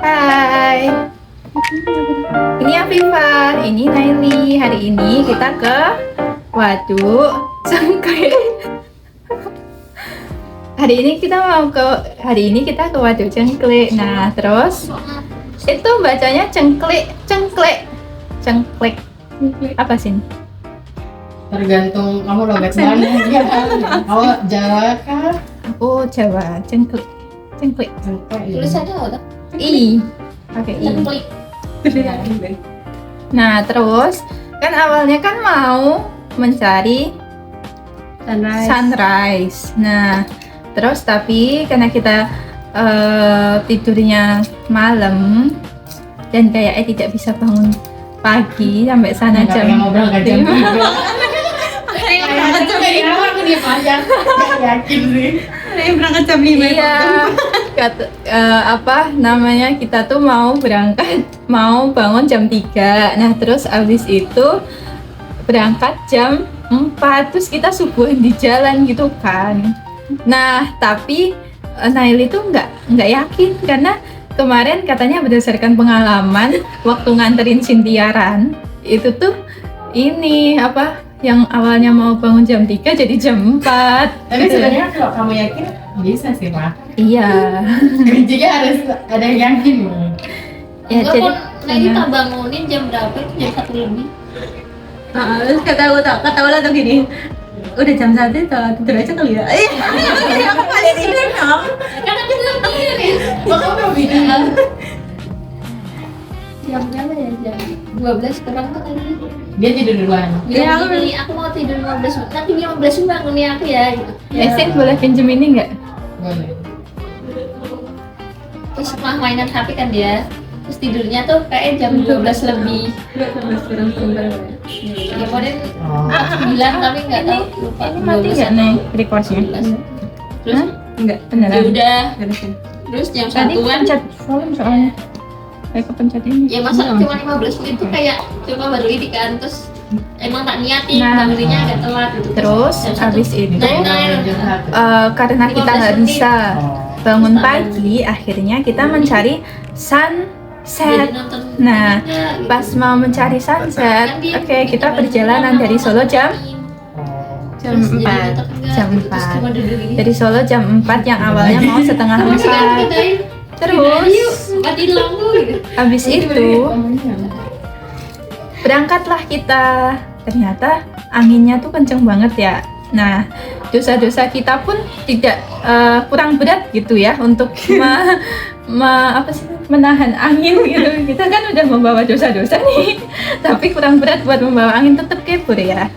Hai, ini Afifah, ini Naili. Hari ini kita ke Waduk Cengklik. Hari ini kita ke Waduk Cengklik. Nah, terus itu bacanya cengklik. Apa sih? Tergantung kamu logat mana ya. Kalau Jawa kah? Aku Jawa, cengklik. Tulisannya apa? I, pakai I. Cengklik. Nah, terus kan awalnya kan mau mencari sunrise. Nah, terus tapi karena kita tidurnya malam dan kayaknya tidak bisa bangun pagi sampai sana Nggak jam pengen ngobrol nggak jam 3. Berangkat jam Dari awal aku diem aja. Nggak yakin sih. berangkat jam 5. Iya, kita tuh mau bangun jam 3. Nah, terus abis itu berangkat jam 4. Terus kita subuhan di jalan gitu kan. Nah, tapi Naili tuh nggak yakin karena kemarin katanya berdasarkan pengalaman waktu nganterin Sintiaran itu tuh ini yang awalnya mau bangun jam 3 jadi jam 4. Tapi sebenarnya kalau kamu yakin bisa sih, Mak. Iya. Jadi harus ada yang yakin. Ya, Enggak jadi pun Nadi tak bangunin jam berapa itu jam 1 lebih. Terus kata Ula tuh gini, udah jam 1 tidur aja kali ya. Iya, aku masih tidur dong. Kan aku belum tidur ya. Kok kamu bilang? Jam berapa ya? Jam 12 kurang tuh tadi. Dia tidur duluan. Bilang gini, aku mau tidur 15 menit. Nanti 15 menit bangunin aku ya gitu. Sin boleh pinjem ini nggak? Boleh. Terus setelah mainan HP kan dia, terus tidurnya tuh kayak jam 12 lebih. Ya kemudian Oh. bilang tapi nggak tahu lupa. Ini mati nggak nih recordnya? 12. Terus Enggak, ya beneran. udah. Terus jam Tadi satuan pencet volume soalnya. Kayak kepencet ini. ya masa cuma 15 menit tuh kayak cuma baru ini kan, terus emang tak niatin Nah. bangunnya agak telat gitu. Terus Jam satu, habis itu naik. Jam 1. karena kita nggak 15 menit. bisa Oh. bangun pagi, akhirnya kita mencari Jadi sunset. nonton Nah, ininya, gitu. Pas mau mencari sunset, Kan dia oke, kita nyoba perjalanan dari Solo jam Oh. Terus jadi nonton enggak, jam gitu. Terus 4. cuma duduk gini. dari Solo jam 4 yang awalnya mau setengah Terus kan 4. kita Terus mati lampu gitu. habis itu berangkatlah kita. Ternyata anginnya tuh kenceng banget ya. Nah, dosa-dosa kita pun tidak kurang berat gitu ya untuk menahan angin gitu. Kita kan udah membawa dosa-dosa nih, tapi kurang berat buat membawa angin, tetap kebur ya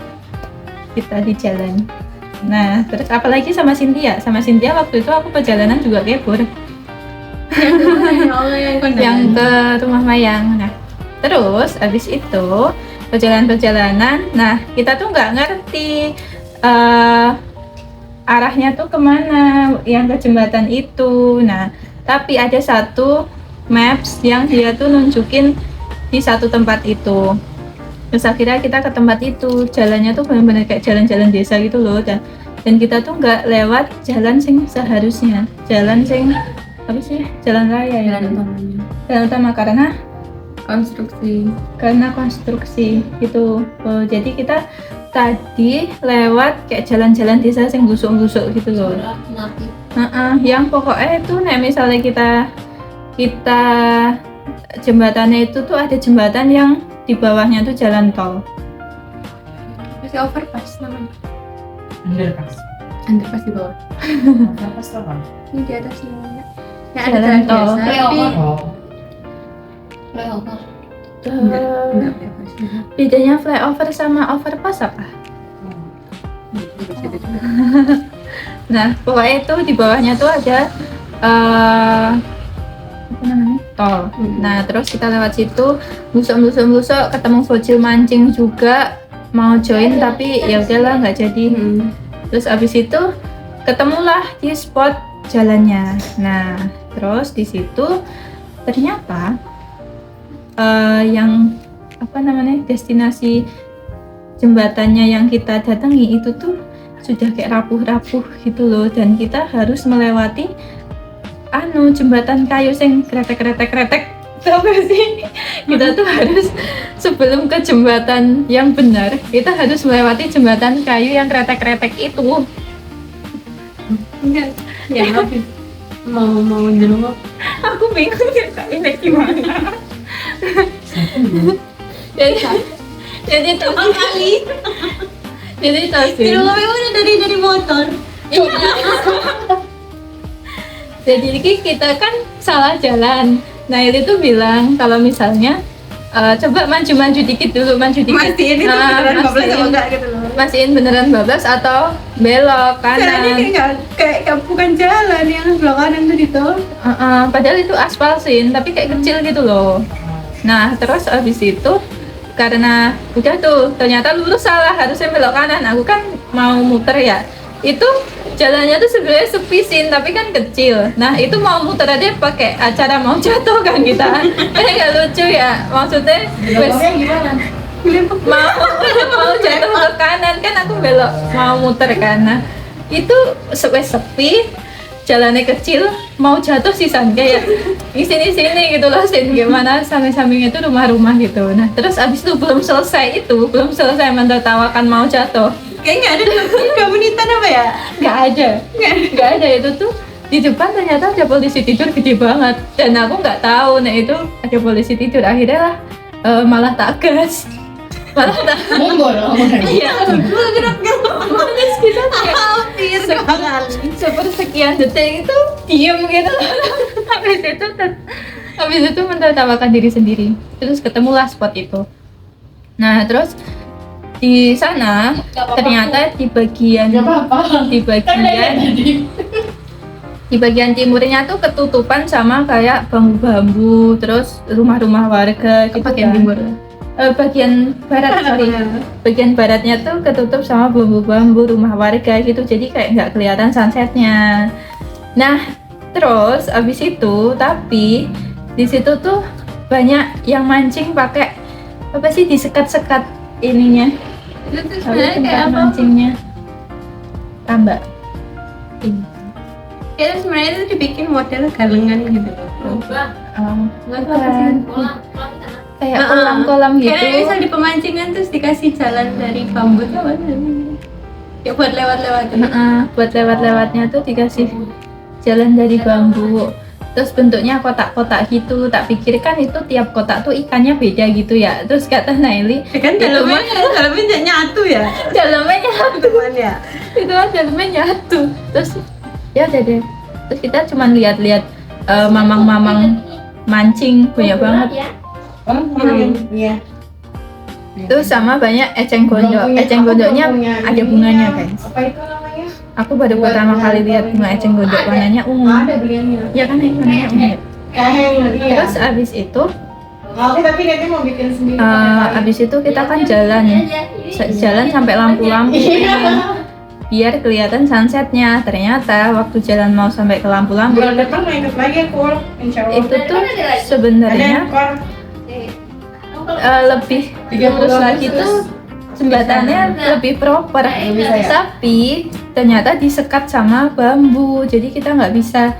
kita di jalan. Nah, terus apalagi sama Cynthia waktu itu aku perjalanan juga kebur yang ke rumah Mayang. Nah, terus abis itu perjalanan. Nah, kita tuh nggak ngerti arahnya tuh kemana yang ke jembatan itu. Nah, tapi ada satu maps yang dia tuh nunjukin di satu tempat itu. Terus akhirnya kita ke tempat itu. Jalannya tuh benar-benar kayak jalan-jalan desa gitu loh, dan kita tuh nggak lewat jalan sing seharusnya. Jalan sing jalan raya ya. Jalan utama karena konstruksi gitu. Jadi kita tadi lewat kayak jalan-jalan desa yang busuk-busuk gitu loh. Mati. Yang pokoknya itu misalnya kita jembatannya itu tuh ada jembatan yang di bawahnya tuh jalan tol. Masih overpass namanya. Underpass di bawah. Underpass apa? Ini di atas namanya. Yang Jalan ada jalan tol. biasa. Tapi Flyover. Oh. Flyover. enggak overpass. Bedanya flyover sama overpass apa? Nah, pokoknya itu di bawahnya tuh ada apa namanya? Tol. Nah, terus kita lewat situ, busuk ketemu bocil mancing juga mau join tapi ya udahlah nggak jadi. Terus abis itu ketemulah di spot jalannya. Nah, terus di situ ternyata yang destinasi jembatannya yang kita datangi itu tuh sudah kayak rapuh-rapuh gitu loh, dan kita harus melewati jembatan kayu sing kretek. Tahu gak sih? Kita tuh harus sebelum ke jembatan yang benar, kita harus melewati jembatan kayu yang kretek itu. Enggak. Ya ngapain? Mau jelungkup. Aku bingung ya Kak, ini gimana? jadi tuh Kali. jadi tuh sih. Jelungkup itu udah dari motor. Jadi kita kan salah jalan. Nah itu tuh bilang kalau misalnya coba maju dikit dulu, maju dikit. Mastiin itu beneran bablas apa enggak gitu loh. Mastiin beneran bablas atau belok Caranya kanan. kayak bukan jalan yang sebelah kanan tuh di tol. Padahal itu aspal sih, tapi kayak kecil gitu loh. Nah terus abis itu karena udah tuh ternyata lurus salah, harusnya belok kanan. Aku kan mau muter ya. Itu jalannya tuh sebenarnya sepi sih, tapi kan kecil. Nah itu mau muter aja pakai acara mau jatuh kan kita. Kayak nggak lucu ya. Maksudnya wes Beloknya gimana? mau jatuh ke kanan kan aku belok mau muter kan. Nah itu wes sepi, jalannya kecil, mau jatuh sih kayak di sini gitu loh, Sin. Gimana samping-samping itu rumah-rumah gitu. Nah terus abis itu belum selesai menertawakan mau jatuh. Kayak nggak ada 2 menitan apa ya? Nggak ada. Itu tuh di depan ternyata ada polisi tidur gede banget dan aku nggak tahu. Nah itu ada polisi tidur, akhirnya lah malah tak gas. Mundur. Iya, terus kita kayak Hampir 2 kali. sepersekian detik itu diem gitu. habis itu menertawakan diri sendiri. Terus ketemulah spot itu. Nah terus di sana ternyata di bagian Gak apa-apa. di bagian timurnya tuh ketutupan sama kayak bambu-bambu, terus rumah-rumah warga gitu Bagian kan. timur. Bagian barat, sorry. Bagian baratnya tuh ketutup sama bambu-bambu rumah warga gitu, jadi kayak nggak kelihatan sunsetnya. Nah terus abis itu tapi di situ tuh banyak yang mancing pakai apa sih, disekat-sekat ininya. Itu tuh Tahu sebenarnya kayak tempat apa? mancingnya? Tambak. Itu sebenarnya itu dibikin model galengan gitu loh. Bukan. Kolam di sana. Kayak kolam-kolam gitu. Kayak misal di pemancingan terus dikasih jalan dari bambu tuh apa namanya? Ya buat lewat-lewat. Buat lewat-lewatnya tuh dikasih jalan dari bambu. Terus bentuknya kotak-kotak gitu. Tak pikir kan itu tiap kotak tuh ikannya beda gitu ya. Terus kata Naili, Kan dalamnya nyatu ya. dalamnya nyatu. Teman ya. Itu kan dalamnya nyatu. Terus ya udah deh. Terus kita cuman lihat-lihat mamang-mamang mancing banyak banget. Ya. Iya. Terus sama banyak eceng gondok. Eceng gondoknya ada bunganya guys. Apa itu namanya? Aku baru pertama kali lihat bunga eceng gondok, warnanya ungu. Ada beliannya. Ya kan ini warnanya ungu. Iya. Terus abis itu Aku tapi nanti mau bikin sendiri. abis itu kita kan jalan sampai lampu-lampu biar kelihatan sunsetnya. Ternyata waktu jalan mau sampai ke lampu-lampu Bulan depan mau ikut lagi aku, insya Allah. itu tuh sebenarnya ekor lebih 30 lurus lagi Agustus. tuh jembatannya lebih proper, Bisa ya? tapi ternyata disekat sama bambu, jadi kita nggak bisa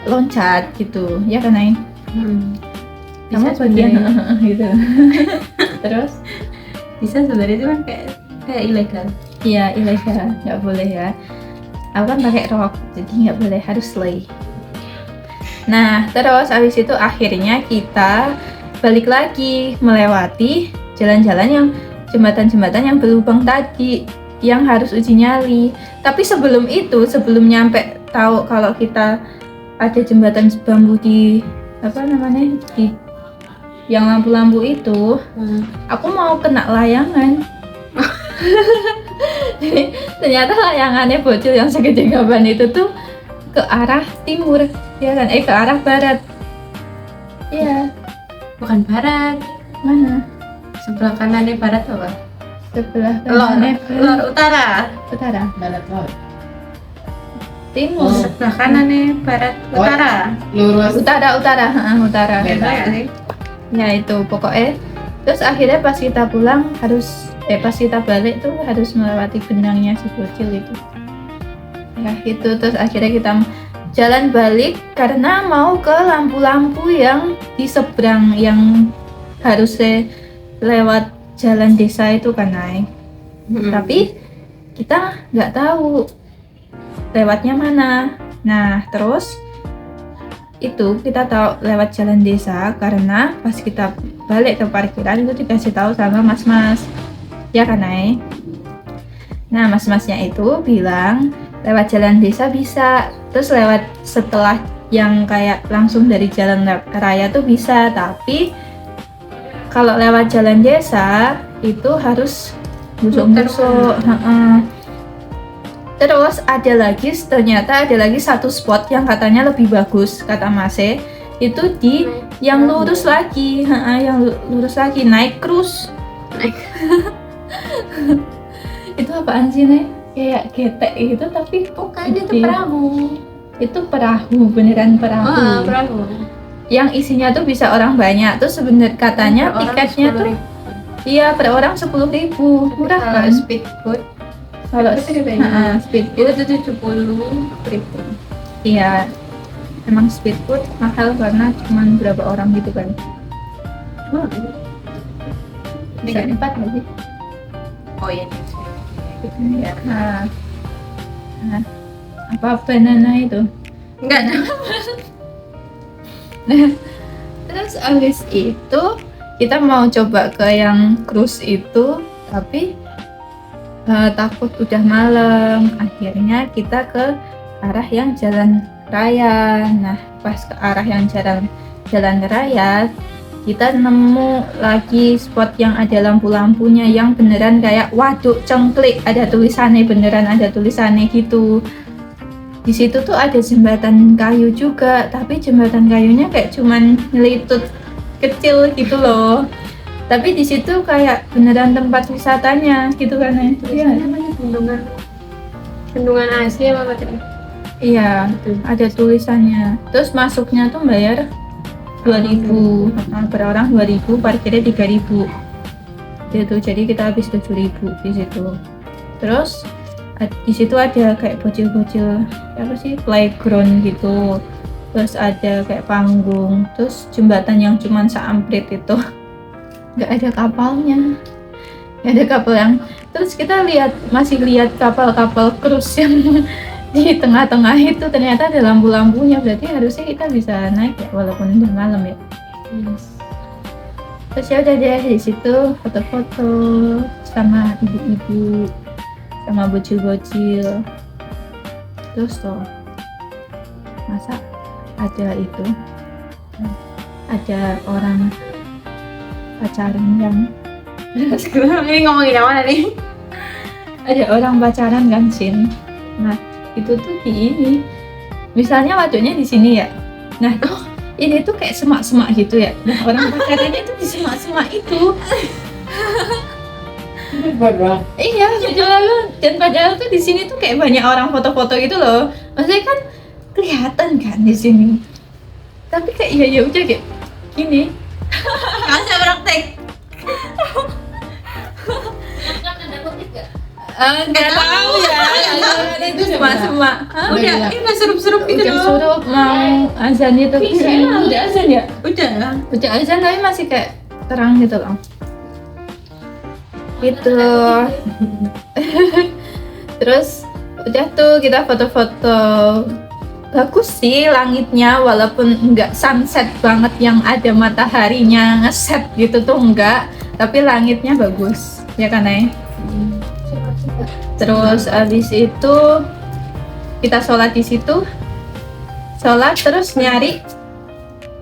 loncat gitu ya kan Nay? Kamu Bisa bagian sebenarnya. gitu. Terus Bisa sebenarnya itu kan kayak ilegal. iya ilegal, nggak boleh ya. Aku kan pakai rok, jadi nggak boleh, harus slay. Nah terus abis itu akhirnya kita balik lagi melewati jalan-jalan yang jembatan-jembatan yang berlubang tadi, yang harus uji nyali. Tapi sebelum itu, sebelum nyampe tahu kalau kita ada jembatan bambu di apa namanya, di yang lampu-lampu itu, aku mau kena layangan. Jadi, ternyata layangannya bocil yang segede gaban itu tuh ke arah timur, ya kan? Ke arah barat. Iya, Bukan barat. mana? Sebelah kanannya barat apa? Sebelah Lor, kanannya lor utara. utara, barat laut. timur, Oh. Sebelah kanannya barat Oh. utara. Lurus. utara. Beda. Ya, sih? Ya itu pokoknya. Terus akhirnya pas kita pulang pas kita balik tuh harus melewati benangnya si bocil itu. Ya gitu, terus akhirnya kita jalan balik karena mau ke lampu-lampu yang di seberang yang harusnya lewat jalan desa itu kan naik. Tapi kita nggak tahu lewatnya mana. Nah terus itu kita tahu lewat jalan desa karena pas kita balik ke parkiran itu dikasih tahu sama mas-mas, ya kan Nay? Nah mas-masnya itu bilang lewat jalan desa bisa, terus lewat setelah yang kayak langsung dari jalan raya tuh bisa, tapi kalau lewat jalan desa itu harus busuk-busuk. Terus ternyata ada lagi satu spot yang katanya lebih bagus kata Mase, itu di yang lurus lagi, yang lurus lagi naik cruise. Itu apaan sih Nek? Kayak getek gitu tapi Bukan itu gede. perahu. Itu perahu, beneran perahu. Perahu. Yang isinya tuh bisa orang banyak. Terus sebenarnya katanya tiketnya tuh iya per orang 10.000, murah kan? Speedboat Kalau itu bedanya. speedboat itu 70.000. iya emang speedboat mahal karena cuman berapa orang gitu kan? 3 4 nggak sih? Oh iya. Ya. Nah, apa banana itu? Enggak ada. Terus abis itu kita mau coba ke yang cruise itu, tapi takut udah malam. Akhirnya kita ke arah yang jalan raya. Nah, pas ke arah yang jalan raya, kita nemu lagi spot yang ada lampu-lampunya yang beneran kayak waduk cengklik, ada tulisannya, beneran ada tulisannya gitu. Di situ tuh ada jembatan kayu juga, tapi jembatan kayunya kayak cuman nyelitut kecil gitu loh. Tapi di situ kayak beneran tempat wisatanya gitu kan ya? Iya. Namanya bendungan Asia apa tadi? Iya, ada tulisannya. Terus masuknya tuh bayar 2.000 per orang, 2.000, parkirnya 3.000 gitu. Jadi kita habis 7.000 di situ. Terus di situ ada kayak bocil-bocil apa sih, playground gitu. Terus ada kayak panggung, terus jembatan yang cuman seamprit itu. Nggak ada kapalnya, nggak ada kapal yang. Terus kita masih lihat kapal-kapal cruise yang di tengah-tengah itu ternyata ada lampu-lampunya, berarti harusnya kita bisa naik ya walaupun udah malam ya. Terus ya udah deh di situ foto-foto sama ibu-ibu sama bocil-bocil. Terus tuh masa ada itu, ada orang pacaran kan? Ini ngomongin apa tadi? Ada orang pacaran kan Sin. Nah itu tuh di ini, misalnya waduknya di sini ya. Nah ini tuh kayak semak-semak gitu ya. Nah orang pacarannya tuh di semak-semak itu. Iya, dan padahal tuh di sini tuh kayak banyak orang foto-foto gitu loh. Maksudnya kan kelihatan kan di sini. Tapi kayak ya udah kayak gini. Nggak usah praktek. Kan ada kutip nggak? Nggak tahu ya. Itu semak-semak. Udah, ini nggak serup-serup gitu Udah loh. suruh mau azan itu. Udah azan ya? Udah azan tapi masih kayak terang gitu loh. Gitu. Terus udah tuh kita foto-foto. Bagus sih langitnya, walaupun enggak sunset banget yang ada mataharinya ngeset gitu tuh enggak, tapi langitnya bagus ya kan Nay? Terus abis itu kita sholat di situ, sholat terus nyari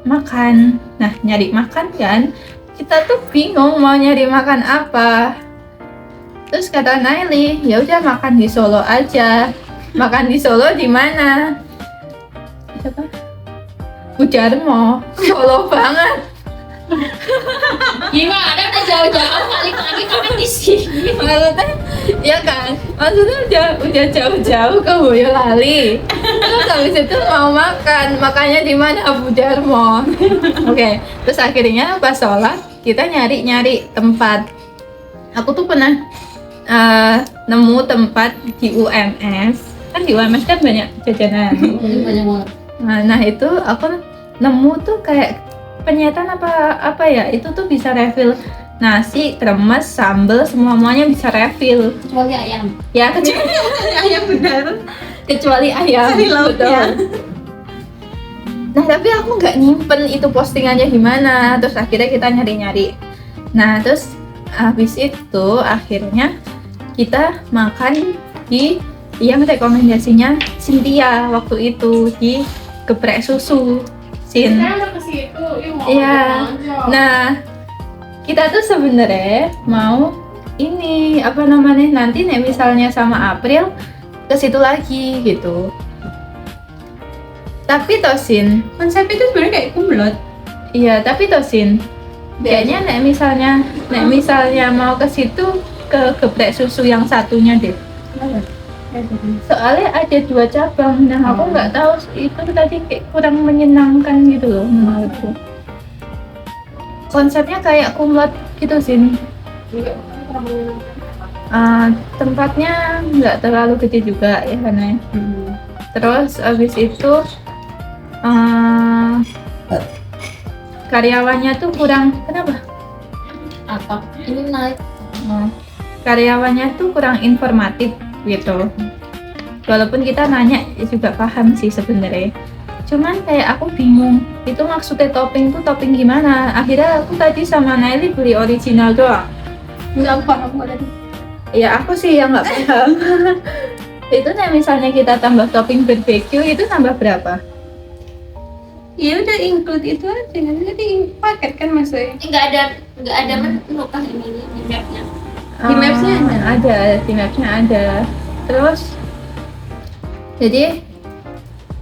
makan. Nah nyari makan kan, kita tuh bingung mau nyari makan apa. Terus kata Naili, ya udah makan di Solo aja. Makan di Solo di mana? Siapa? Budarmo, Solo banget. Gimana udah jauh-jauh balik lagi kan di sini. Maksudnya, ya kan? Maksudnya udah jauh-jauh ke Boyolali. Terus habis itu mau makannya di mana? Budarmo. Oke, terus akhirnya pas sholat kita nyari tempat. Aku tuh pernah nemu tempat di UMS. kan di UMS kan banyak jajanan. Banyak banget. Nah itu aku nemu tuh kayak penyetan apa ya, itu tuh bisa refill nasi, kremes, sambel, semuanya bisa refill. Kecuali ayam. Ya kecuali Ayam benar. kecuali ayam. Cari lauknya. Betul. Nah tapi aku nggak nyimpen itu postingannya gimana, terus akhirnya kita nyari-nyari. Nah terus habis itu akhirnya kita makan di yang rekomendasinya Cynthia waktu itu di geprek susu Sin. Udah ke situ, Iya. Nah kita tuh sebenarnya mau ini apa namanya, nanti nih misalnya sama April ke situ lagi gitu. Tapi Tosin, Konsep itu sebenarnya kayak kumlot. iya tapi Tosin, kayaknya nek misalnya mau ke situ ke geprek susu yang satunya deh. Soalnya ada 2 cabang, nah aku nggak tahu itu tadi kayak kurang menyenangkan gitu loh menurutku. Konsepnya kayak kumlot gitu sih. Tempatnya nggak terlalu gede juga ya karena. Terus abis itu karyawannya tuh kurang, kenapa? Apa? Ini naik. Karyawannya tuh kurang informatif gitu. Walaupun kita nanya juga paham sih sebenarnya. Cuman kayak aku bingung, itu maksudnya topping tuh topping gimana? Akhirnya aku tadi sama Naili beli original doang. Nggak paham kok tadi. Ya aku sih yang nggak paham. Itu nih misalnya kita tambah topping barbecue itu tambah berapa? Ya udah include itu aja, jadi paket kan maksudnya. Nggak ada menu kah ini di mapnya? Di Maps-nya ada, di Maps-nya ada. Terus jadi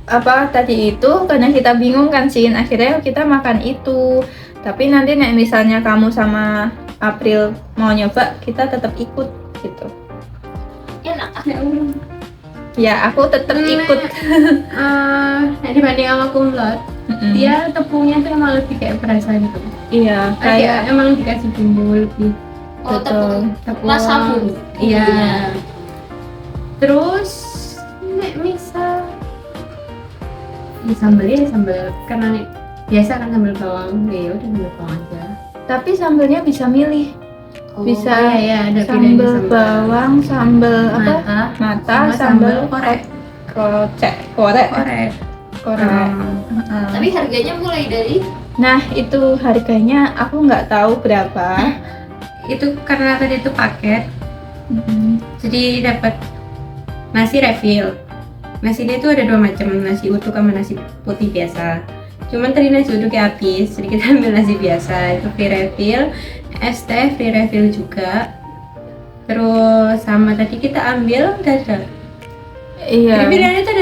apa tadi itu karena kita bingung kan Sin, akhirnya kita makan itu. Tapi nanti nek misalnya kamu sama April mau nyoba, kita tetap ikut gitu. Enak ah. Ya aku tetap ikut. Nah, dibanding sama kumlot, dia tepungnya tuh emang lebih kayak berasa gitu. Iya Kayak kayak emang dikasih bumbu lebih. Oh, betul. Tepung. Rasa bumbu. Iya. Terus nek misal ya sambal karena nih biasa kan sambal bawang, ya udah sambal bawang aja. Tapi sambelnya bisa milih. Bisa iya, ada pilihan sambel sambal. bawang, sambel apa? Mata, sama sambel korek. korek. Korek. Tapi harganya mulai dari Nah itu harganya aku nggak tahu berapa. Itu karena tadi itu paket, jadi dapat nasi refill. Nasinya itu ada 2 macam, nasi utuh sama nasi putih biasa. Cuman tadi nasi uduknya habis, jadi kita ambil nasi biasa, itu free refill. Es teh free refill juga. Terus sama tadi kita ambil dada. Iya. Jadi pilihannya itu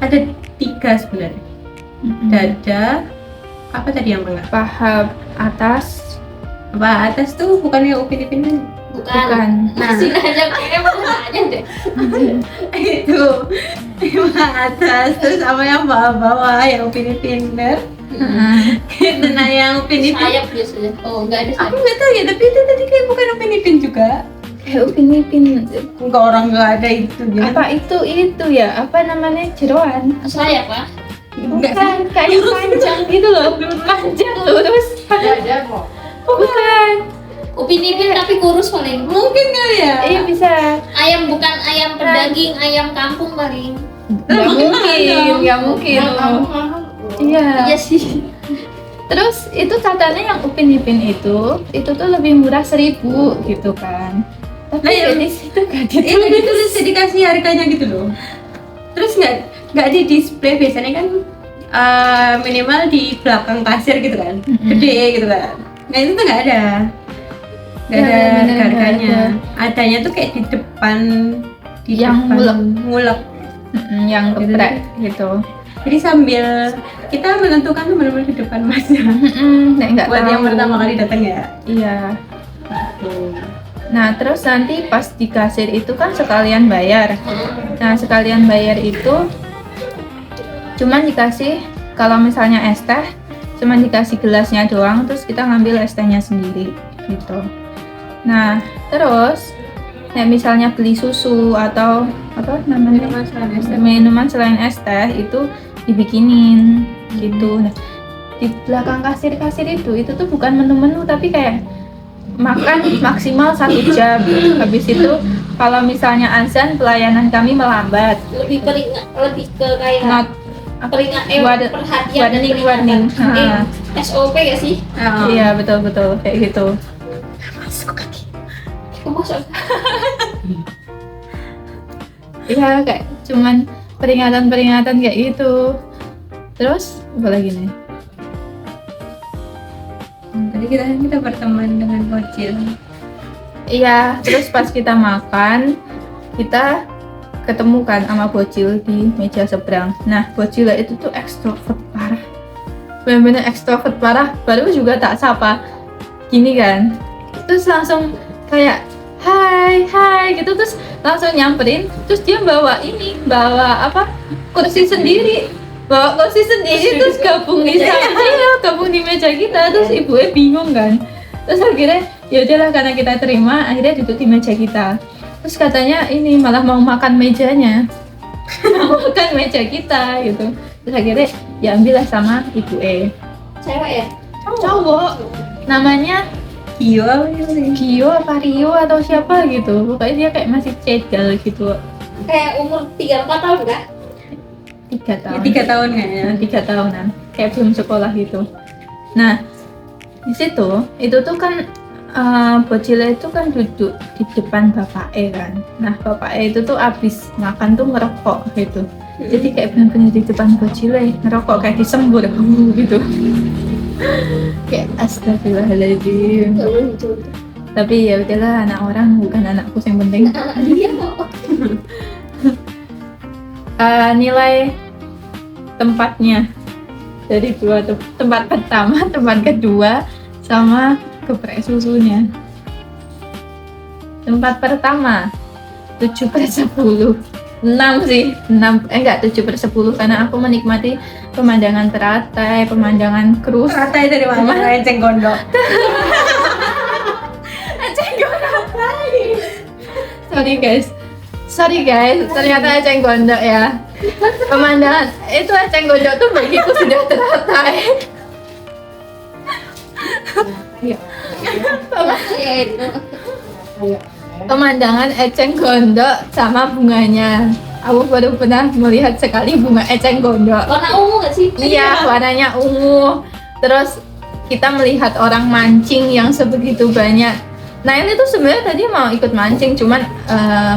ada 3 sebenarnya. Dada, apa tadi yang tengah? Paha atas. Apa atas tuh bukannya upin ipin kan? Bukan. nasi aja kayaknya mana aja deh. Itu yang atas, terus sama yang bawah-bawah yang upin ipin bener. Itu nah yang upin ipin. Sayap biasanya. Oh, enggak ada Aku sayap. nggak tahu ya, tapi itu tadi kayak bukan upin ipin juga. Kayak upin ipin. Enggak, orang nggak ada itu dia. Apa itu ya? Apa namanya, jeroan? Sayap ah. Enggak sih. Bukan, kayak panjang gitu loh. Panjang lurus. Ada kok. Bukan. Upin ipin tapi kurus paling. Mungkin kali ya. Iya bisa. Ayam bukan ayam pedaging, ayam kampung paling. Nggak mungkin, nggak mungkin. Iya. Iya sih. Terus itu katanya yang upin ipin itu tuh lebih murah 1.000 gitu kan. Tapi Nah, ya. di situ gak Itu ditulis dikasih harganya gitu loh. Terus nggak di display, biasanya kan minimal di belakang kasir gitu kan, gede gitu kan. Nah itu tuh nggak ada. Nggak Ya, ada bener, nggak harganya. ada. Adanya tuh kayak di depan, Yang ngulek. yang geprek gitu. Jadi sambil kita menentukan tuh benar-benar di depan masnya. Nek nggak Buat yang tahu. pertama kali datang ya. Iya. Nah terus nanti pas di kasir itu kan sekalian bayar. Nah sekalian bayar itu cuman dikasih, kalau misalnya es teh cuman dikasih gelasnya doang, terus kita ngambil es tehnya sendiri gitu. Nah terus nek misalnya beli susu atau apa namanya minuman selain es teh itu dibikinin gitu. Nah, di belakang kasir itu tuh bukan menu-menu tapi kayak makan maksimal 1 jam. Habis itu kalau misalnya azan pelayanan kami melambat. lebih ke kayak Not perhatian warning. SOP gak sih? Iya betul kayak gitu. Masuk. Iya kayak cuman peringatan kayak gitu. Terus apa lagi nih? Tadi kita berteman dengan bocil. Iya, terus pas kita makan, kita ketemu kan sama bocil di meja seberang. Nah, bocil itu tuh ekstrovert parah. Bener-bener ekstrovert parah, baru juga tak sapa. Gini kan. Terus langsung kayak hai gitu, terus langsung nyamperin, terus dia bawa apa? Kursi sendiri. Terus gabung di meja kita, terus ibunya bingung kan. Terus akhirnya ya udahlah karena kita terima, akhirnya duduk di meja kita. Terus katanya ini malah mau makan mejanya. Mau makan meja kita gitu. Terus akhirnya ya ambillah sama ibu Cewek ya? cowok. Namanya Gio apa Rio atau siapa gitu. Pokoknya dia kayak masih cedal gitu. Kayak umur 3-4 tahun kah? 3 tahun. 3 tahun kayaknya. 3 tahunan. Kayak belum sekolah gitu. Nah, di situ itu tuh kan bocilnya itu kan duduk di depan bapaknya kan. Nah, bapaknya itu tuh abis makan tuh ngerokok gitu. Jadi kayak bener-bener di depan bocilnya ngerokok kayak disembur gitu. Kayak astagfirullahaladzim. Gak lucu. Tapi ya udahlah, anak orang bukan anakku yang penting. Iya. Nilai tempatnya dari tempat pertama, tempat kedua, sama geprek susunya. Tempat pertama 7/10. 6 sih, 7/10 karena aku menikmati pemandangan teratai, pemandangan krus. Teratai dari mana? Eceng gondok. Sorry guys, ternyata eceng gondok ya. Pemandangan itu eceng gondok tuh bagiku sudah teratai. Pemandangan eceng gondok sama bunganya. Aku baru pernah melihat sekali bunga eceng gondok. Warna ungu gak sih? Iya, warnanya ungu. Terus kita melihat orang mancing yang sebegitu banyak. Nah ini tuh sebenarnya tadi mau ikut mancing, cuman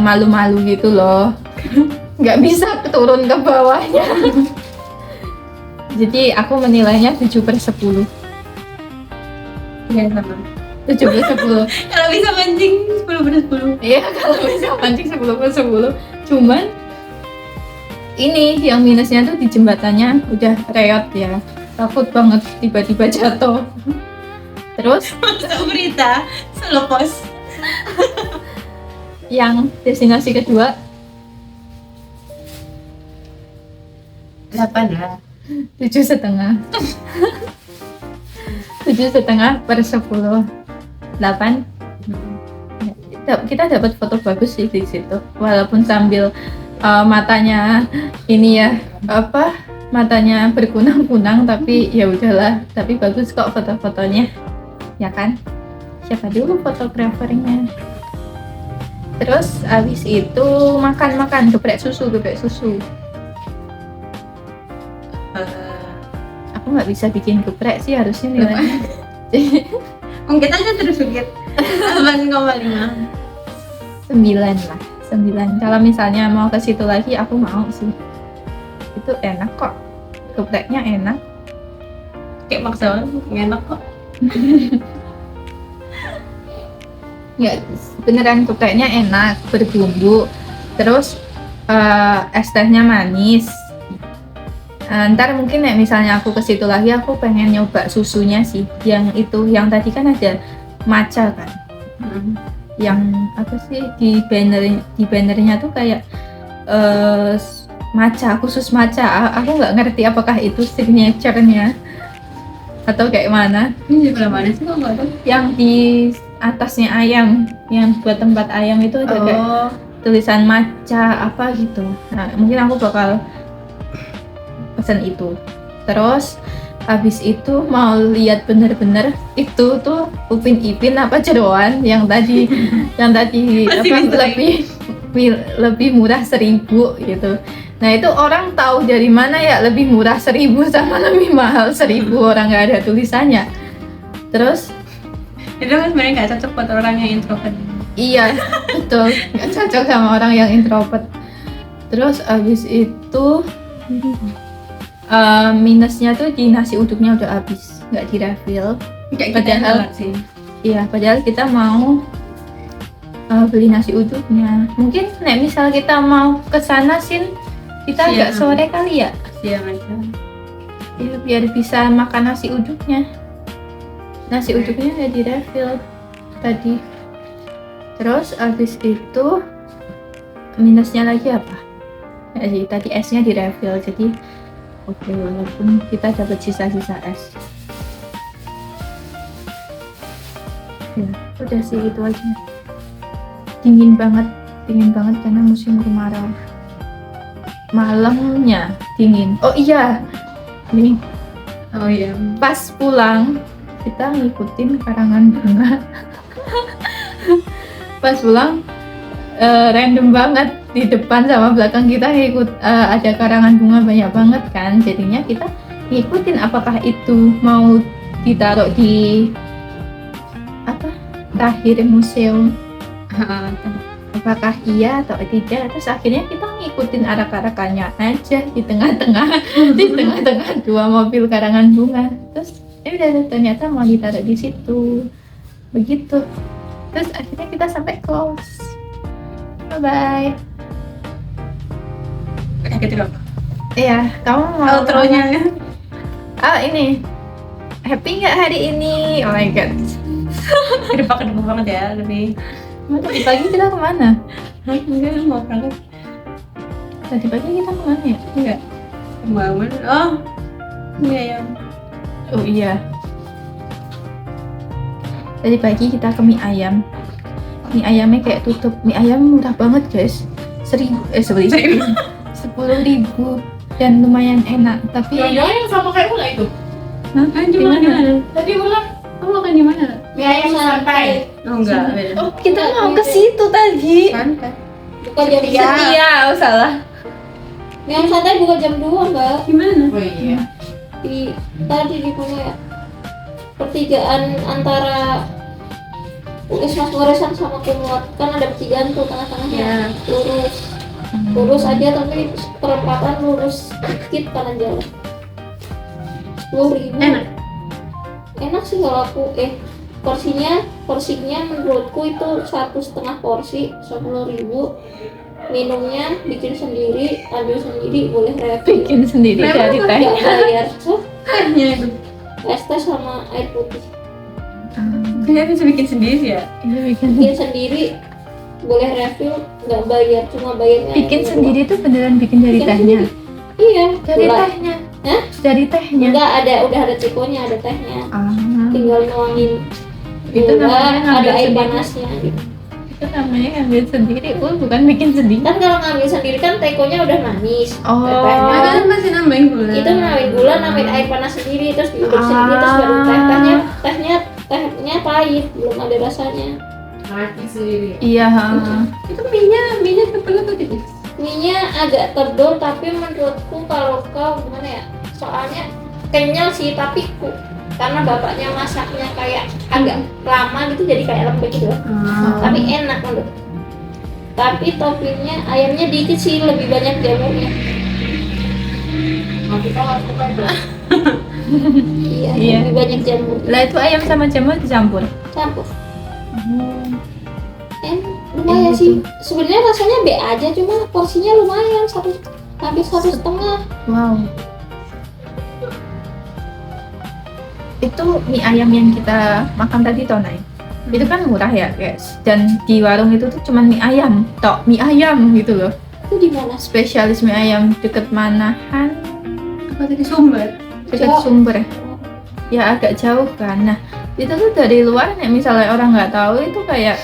malu-malu gitu loh. Nggak bisa turun ke bawahnya. Jadi aku menilainya 7/10. Iya sama. 7/10. Kalau bisa mancing 10/10. Iya, kalau bisa mancing 10/10. Cuman ini yang minusnya tuh di jembatannya udah reot ya. Takut banget tiba-tiba jatuh. Terus Masuk berita Solo Pos. yang destinasi kedua 8 lah. 7,5. 7,5/10. 8. Kita dapat foto bagus sih di situ. Walaupun sambil matanya ini ya matanya berkunang-kunang, tapi ya udahlah. Tapi bagus kok foto-fotonya, ya kan? Siapa dulu fotografernya? Terus abis itu makan geprek susu. Aku nggak bisa bikin geprek sih harusnya nilainya. Kita aja terus sedikit 8,5. 9 lah, 9. Kalau misalnya mau ke situ lagi aku mau sih. Itu enak kok. Gepreknya enak. Kayak maksa enak kok. Ya beneran gepreknya enak, berbumbu. Terus es tehnya manis. Ntar mungkin misalnya aku ke situ lagi aku pengen nyoba susunya sih. Yang itu, yang tadi kan ada matcha kan. Yang apa sih di bannernya tuh kayak matcha, khusus matcha. Aku nggak ngerti apakah itu signature-nya atau kayak mana. Ini sebelah mana sih kok nggak tahu? Yang di atasnya ayam, yang buat tempat ayam itu ada kayak Oh, tulisan maca apa gitu. Nah, mungkin aku bakal pesan itu. Terus habis itu mau lihat bener-bener itu tuh Upin Ipin apa jeroan yang tadi Masih apa misteri. lebih murah 1.000 gitu. Nah itu orang tahu dari mana ya lebih murah 1.000 sama lebih mahal 1.000, orang nggak ada tulisannya. Terus itu kan sebenarnya nggak cocok buat orang yang introvert. iya betul, nggak cocok sama orang yang introvert. Terus abis itu minusnya tuh di nasi uduknya udah habis, nggak di refill. Kayak kita Padahal- telat sih. Iya, padahal kita mau beli nasi uduknya. Mungkin nek misal kita mau ke sana Sin, kita agak Siang. sore kali ya. Siang aja. Ya, biar bisa makan nasi uduknya. Nasi uduknya udah di refill tadi. Terus abis itu minusnya lagi apa? Ya sih, tadi esnya di refill, jadi oke, walaupun kita dapat sisa-sisa es. Ya, udah sih itu aja. Dingin banget karena musim kemarau. Malamnya dingin. Oh iya, nih Oh iya. pas pulang kita ngikutin karangan bunga. Pas pulang random banget di depan sama belakang kita ada karangan bunga banyak banget kan, jadinya kita ngikutin apakah itu mau ditaruh di apa akhir museum, apakah iya atau tidak. Terus akhirnya kita ngikutin arak-arakannya aja di tengah-tengah di tengah-tengah dua mobil karangan bunga. Terus udah ternyata mau ditaruh di situ begitu. Terus akhirnya kita sampai close. Bye bye. Kayak gitu loh. Iya, kamu mau Outro-nya. Oh ini happy nggak hari ini? Oh my god. Kedua banget ya, lebih. Tadi pagi kita kemana? Hah, enggak mau berangkat. Tadi pagi kita kemana ya? Enggak. Bangun. Oh. Iya ya. Oh iya. Tadi pagi kita ke mie ayam. Mie ayamnya kayak tutup. Mie ayam murah banget guys. 10.000 dan lumayan enak. Tapi Jangan-jangan yang sama kayak Ula itu. Hah? Di mana? Tadi Ula Kamu makan di mana? mie ayam santai. Oh enggak, beda. Oh kita mau ke situ tadi. Santai. Bukan jam Iya, oh, salah. Yang santai bukan jam 2 mbak. Gimana? Oh iya. Tadi di mana ya? Pertigaan antara Wisma Goresan sama Kumlot, kan ada pertigaan tuh tengah-tengahnya. Ya. Lurus aja, tapi perempatan lurus dikit kanan jalan. 10.000. Enak sih kalau aku porsinya menurutku itu 1,5 porsi 10.000. Minumnya bikin sendiri, ambil sendiri, boleh refill. Bikin sendiri Memang dari tuh teh. Nggak bayar. So, Tehnya itu. es teh sama air putih. Kayaknya bisa bikin sendiri ya. Ini bikin Bikin sendiri, boleh refill, nggak bayar, cuma bayarnya. bikin sendiri tuh beneran bikin dari Bikin tehnya. Iya. Dari gula. tehnya. Hah? Dari tehnya. Enggak udah ada cikonya, ada tehnya. Ah. Tinggal nuangin Itu gula, namanya ada ngambil air sendiri. panasnya gitu. Itu namanya ngambil sendiri, bukan bikin sendiri. Kan kalau ngambil sendiri kan tekonya udah manis. Oh. Tehnya. Ada kan masih nambahin gula. Itu nambahin gula, nambahin air panas sendiri, terus diuduk sendiri, terus baru tehnya pahit, belum ada rasanya. Mati sendiri. Iya. Itu minyak tebal atau tipis? Mie-nya agak tebal, tapi menurutku kalau kau gimana ya, soalnya kenyal sih, tapi karena bapaknya masaknya kayak agak lama gitu, jadi kayak lembek gitu loh. Tapi enak menurut. Tapi toppingnya ayamnya dikit sih, lebih banyak jamurnya. Nanti kau harus buka itu. Iya, Iya. lebih banyak jamur. Lah itu ayam sama jamur dicampur. Campur. Lumayan sih. Sebenarnya rasanya B aja, cuma porsinya lumayan, hampir 1,5. Wow. Itu mie ayam yang kita makan tadi Tonai. Itu kan murah ya guys. Dan di warung itu tuh cuman mie ayam, mie ayam gitu loh. Itu di mana? Spesialis mie ayam deket Manahan, Apa tadi sumber? deket Jauh. Sumber. ya agak jauh kan. Nah itu tuh dari luar nih misalnya orang nggak tahu itu kayak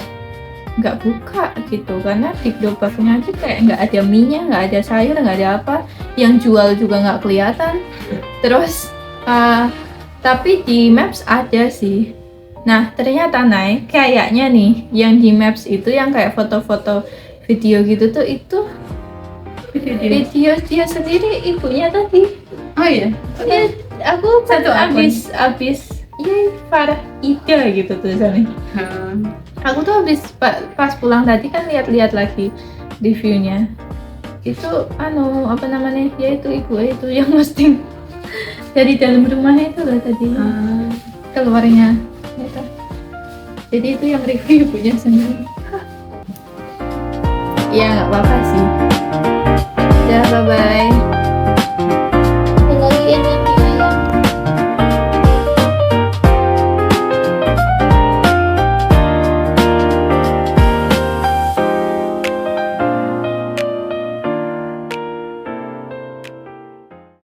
nggak buka gitu, karena di gerobaknya aja kayak nggak ada minyak, nggak ada sayur, nggak ada apa, yang jual juga nggak kelihatan. Terus tapi di Maps ada sih. Nah ternyata Nay, kayaknya nih yang di Maps itu yang kayak foto-foto video gitu tuh itu video dia sendiri, ibunya tadi. Oh iya. Ya, aku Satu akun. abis ya Farah Ida gitu tulisannya. Aku tuh habis pas pulang tadi kan lihat-lihat lagi reviewnya. Itu apa namanya? Ya itu ibu itu yang posting dari dalam rumahnya itu loh tadi. Keluarnya gitu. Jadi itu yang review ibunya sendiri. Ya nggak apa-apa sih. Ya bye bye.